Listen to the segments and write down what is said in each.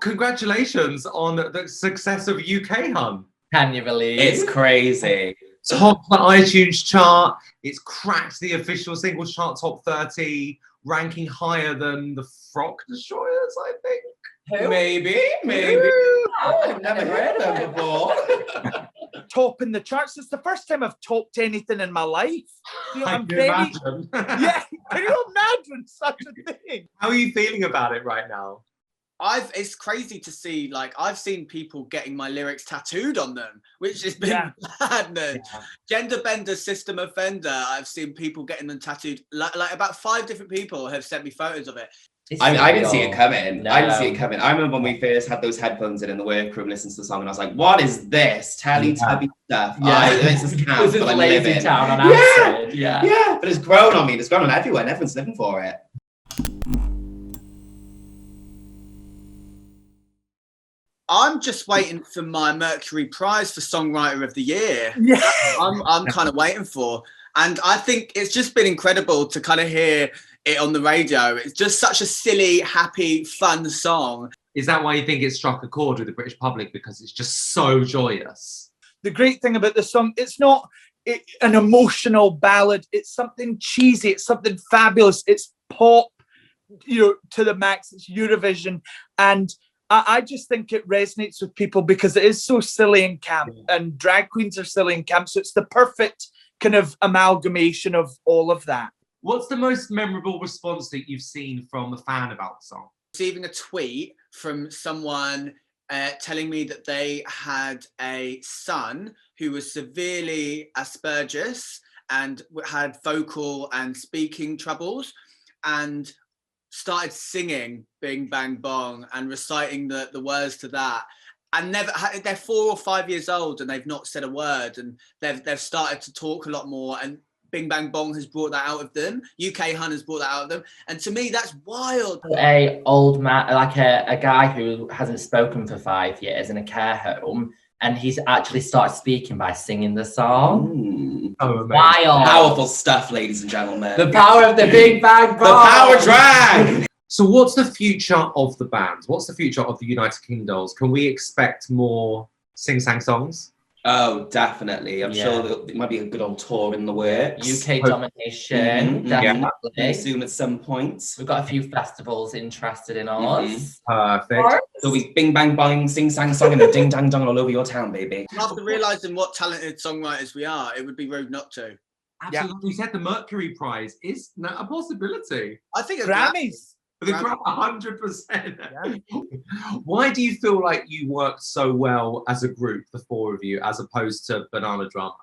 Congratulations on the success of UK Hun. Can you believe? It's crazy. Top the iTunes chart. It's cracked the official singles chart top 30, ranking higher than the Frock Destroyers, I think. Who? Maybe. I've never heard of them before. Topping the charts. It's the first time I've topped anything in my life. You know, I can imagine. Yeah, can you imagine such a thing? How are you feeling about it right now? It's crazy to see, like, I've seen people getting my lyrics tattooed on them, which has been madness. Yeah. Gender bender, system offender, I've seen people getting them tattooed. Like about 5 different people have sent me photos of it. I didn't see it coming. No. I didn't see it coming. I remember when we first had those headphones in the workroom, listening to the song, and I was like, what is this? Teletubby stuff. Yeah. This is camp, this but is I'm lazy living. town on acid. Yeah, but it's grown on me. It's grown on everyone. Everyone's living for it. I'm just waiting for my Mercury Prize for Songwriter of the Year. Yeah. I'm kind of waiting for. And I think it's just been incredible to kind of hear it on the radio. It's just such a silly, happy, fun song. Is that why you think it struck a chord with the British public? Because it's just so joyous. The great thing about the song, it's not an emotional ballad. It's something cheesy. It's something fabulous. It's pop, to the max. It's Eurovision. And I just think it resonates with people because it is so silly and camp, and drag queens are silly and camp. So it's the perfect kind of amalgamation of all of that. What's the most memorable response that you've seen from a fan about the song? Receiving a tweet from someone telling me that they had a son who was severely Asperger's and had vocal and speaking troubles, and started singing Bing Bang Bong and reciting the words to that. And they're 4 or 5 years old and they've not said a word, and they've started to talk a lot more, and Bing Bang Bong has brought that out of them. UK Hun has brought that out of them. And to me, that's wild. A old man, like a guy who hasn't spoken for 5 years in a care home, and he's actually started speaking by singing the song. Oh, amazing. Wild. Powerful stuff, ladies and gentlemen. The power of the Big Bang Bong. The power drag. So what's the future of the band? What's the future of the United Kingdolls? Can we expect more sing-sang songs? Oh, definitely. I'm sure there might be a good old tour in the works. UK domination, definitely. Soon at some point. We've got a few festivals interested in us. Perfect. So we bing bang bang, sing sang song, and a ding dang dong all over your town, baby. After realising what talented songwriters we are, it would be rude not to. Absolutely. You said the Mercury Prize is a possibility. I think Grammys. The Grammy, 100%. Why do you feel like you worked so well as a group, the 4 of you, as opposed to Banana Drama?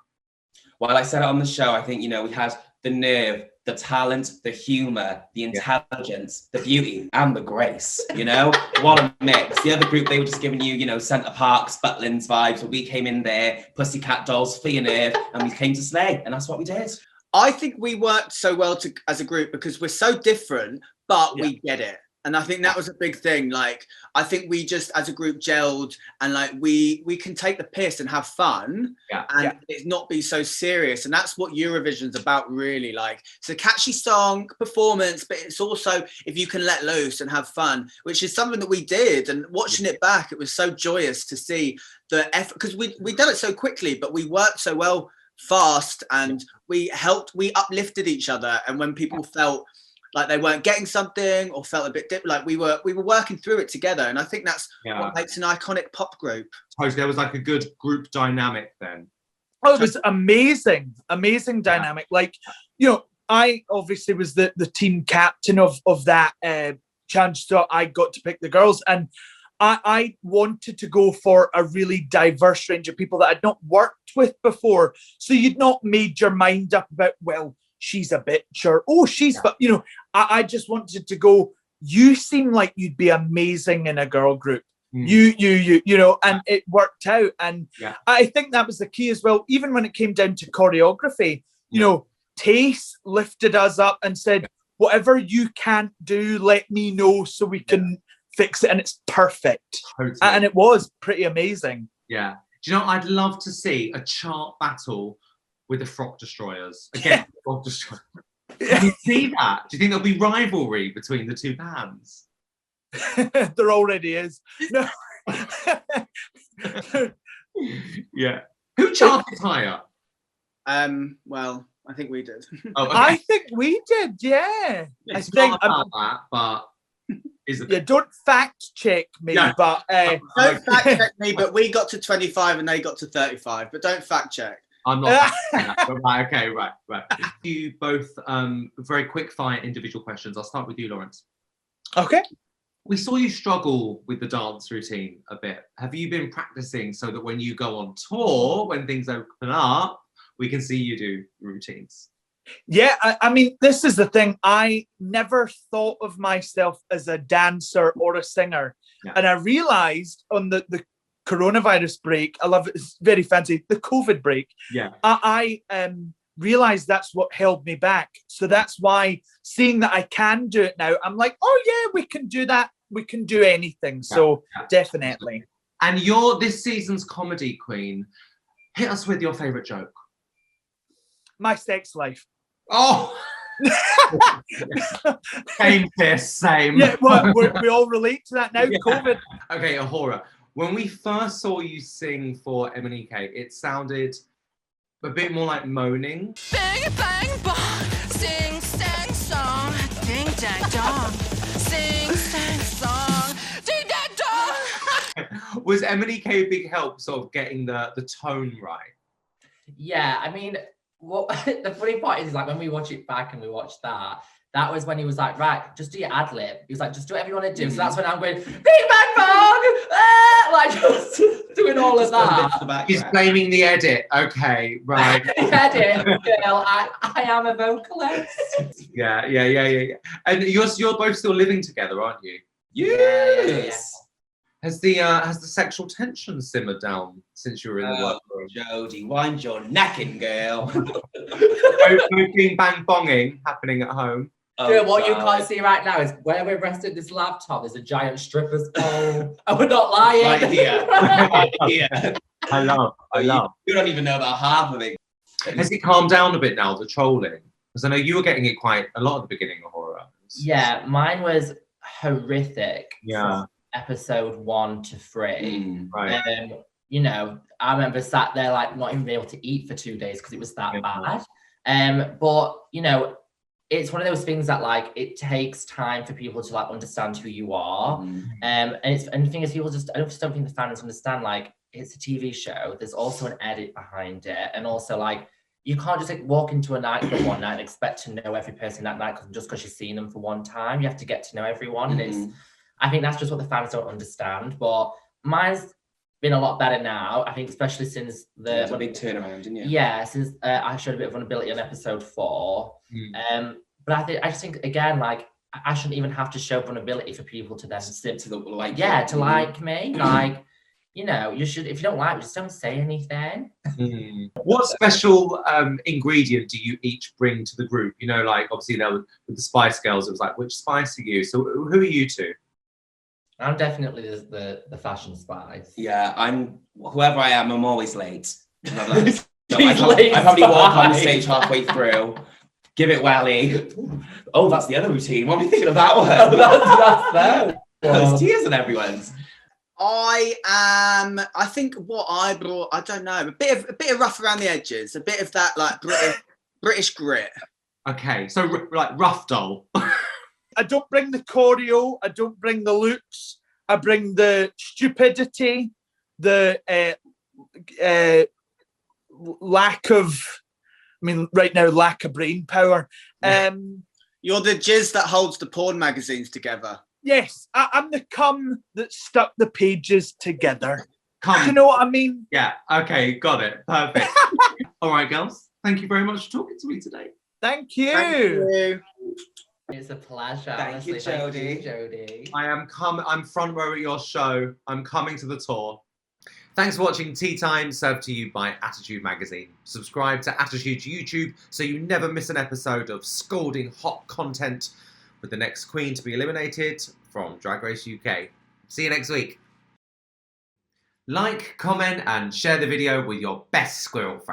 Well, I said it on the show. I think, we had the nerve, the talent, the humour, the intelligence, the beauty, and the grace, What a mix. The other group, they were just giving you, Centre Parks, Butlins vibes, but we came in there, Pussycat Dolls, Flea Nerve, and we came to slay, and that's what we did. I think we worked so well as a group because we're so different, but we get it. And I think that was a big thing. Like, I think we just, as a group, gelled, and like we can take the piss and have fun, and it's not be so serious. And that's what Eurovision's about, really. Like, it's a catchy song, performance, but it's also if you can let loose and have fun, which is something that we did. And watching it back, it was so joyous to see the effort, because we done it so quickly, but we worked so well fast, and we uplifted each other. And when people felt like they weren't getting something or felt a bit like we were working through it together, and I think that's what makes an iconic pop group. Totally, there was like a good group dynamic then. Oh, it was amazing dynamic. Like, I obviously was the team captain of that challenge, so I got to pick the girls, and I wanted to go for a really diverse range of people that I'd not worked with before. So you'd not made your mind up about, well, she's a bitch, or but I just wanted to go, you seem like you'd be amazing in a girl group. And it worked out. And I think that was the key as well. Even when it came down to choreography, Tayce lifted us up and said, whatever you can't do, let me know so we can fix it. And it's perfect. Totally. And it was pretty amazing. Yeah. Do you know, I'd love to see a chart battle with the Frock Destroyers. Again, Frock Destroyers. Can you see that? Do you think there'll be rivalry between the two bands? There already is. No. Yeah. Who charted higher? Well, I think we did. Oh, okay. I think we did, yeah. It's I think not about that, but is it? yeah, don't fact check me, Yeah. but Don't fact check me, but we got to 25 and they got to 35. But don't fact check. I'm not. But right, okay, right. You both very quick fire individual questions. I'll start with you, Lawrence. okay. We saw you struggle with the dance routine a bit. Have you been practicing so that when you go on tour, when things open up, we can see you do routines? Yeah, I mean, this is the thing. I never thought of myself as a dancer or a singer. Yeah. And I realised on the coronavirus break, I love it, it's very fancy, the COVID break. Yeah. I realised that's what held me back. So that's why seeing that I can do it now, I'm like, oh yeah, we can do that. We can do anything. So definitely. And you're this season's comedy queen. Hit us with your favourite joke. My sex life. Oh, same piss, same. Yeah, well, we all relate to that now, Yeah. COVID. Okay, A'Whora, when we first saw you sing for Bimini, it sounded a bit more like moaning. Bang, bang, bong. Sing, sang, song. Ding, dang, dong. Sing, sang, song. Ding, dang, dong. Was Bimini a big help sort of getting the tone right? Yeah, I mean, what the funny part is like when we watch it back and we watch that was when he was like, right, just do your ad lib. He was like, just do whatever you want to do. So that's when I'm going, bing bang bong, like just doing all of that. He's blaming the edit. Okay, right. Edit, girl, I am a vocalist. Yeah. And you're both still living together, aren't you? Yes. Has the sexual tension simmered down since you were in the workroom? Jodie, wind your neck in, girl. Both been bang bonging happening at home. Dude, what you can't see right now is where we're resting this laptop, there's a giant stripper's pole. And we're not lying. Right here. Right here. I love. You don't even know about half of it. Has it calmed down a bit now, the trolling? Because I know you were getting it quite a lot at the beginning of horror. Yeah, mine was horrific. Yeah. From episode 1 to 3. Right. You know, I remember sat there like not even being able to eat for 2 days because it was that bad. But you know, it's one of those things that like it takes time for people to like understand who you are. And the thing is, people just I don't think the fans understand like it's a TV show. There's also an edit behind it, and also like you can't just like walk into a nightclub one night and expect to know every person in that nightclub just because you've seen them for one time. You have to get to know everyone, and I think that's just what the fans don't understand. But mine's been a lot better now. I think especially since It's a big turnaround, didn't you? Yeah, since I showed a bit of vulnerability on episode 4. But I just think again, like I shouldn't even have to show vulnerability for people to then sit To the like. to like me. Like, you know, you should if you don't like me, just don't say anything. What special ingredient do you each bring to the group? You know, like obviously there with the Spice Girls, it was like, which spice are you? So who are you two? I'm definitely the fashion spice. Yeah, I'm whoever I am. I'm always late. I He's probably late walk on the spice. stage halfway through. Give it welly. Oh, that's the other routine. What are you thinking of that one? that's that. There's tears in everyone's. I think what I brought, I don't know, a bit of rough around the edges, a bit of that like British grit. Okay, so like rough doll. I don't bring the choreo. I don't bring the looks. I bring the stupidity, the lack of, I mean, right now, lack of brain power. You're the jizz that holds the porn magazines together. Yes, I'm the cum that stuck the pages together. Come. You know what I mean? Yeah, okay, got it. Perfect. All right, girls. Thank you very much for talking to me today. Thank you. Thank you. It's a pleasure. Thank you, honestly. Jodie. Jodie. I'm front row at your show. I'm coming to the tour. Thanks for watching Tea Time, served to you by Attitude Magazine. Subscribe to Attitude's YouTube so you never miss an episode of scalding hot content with the next queen to be eliminated from Drag Race UK. See you next week. Like, comment, and share the video with your best squirrel friends.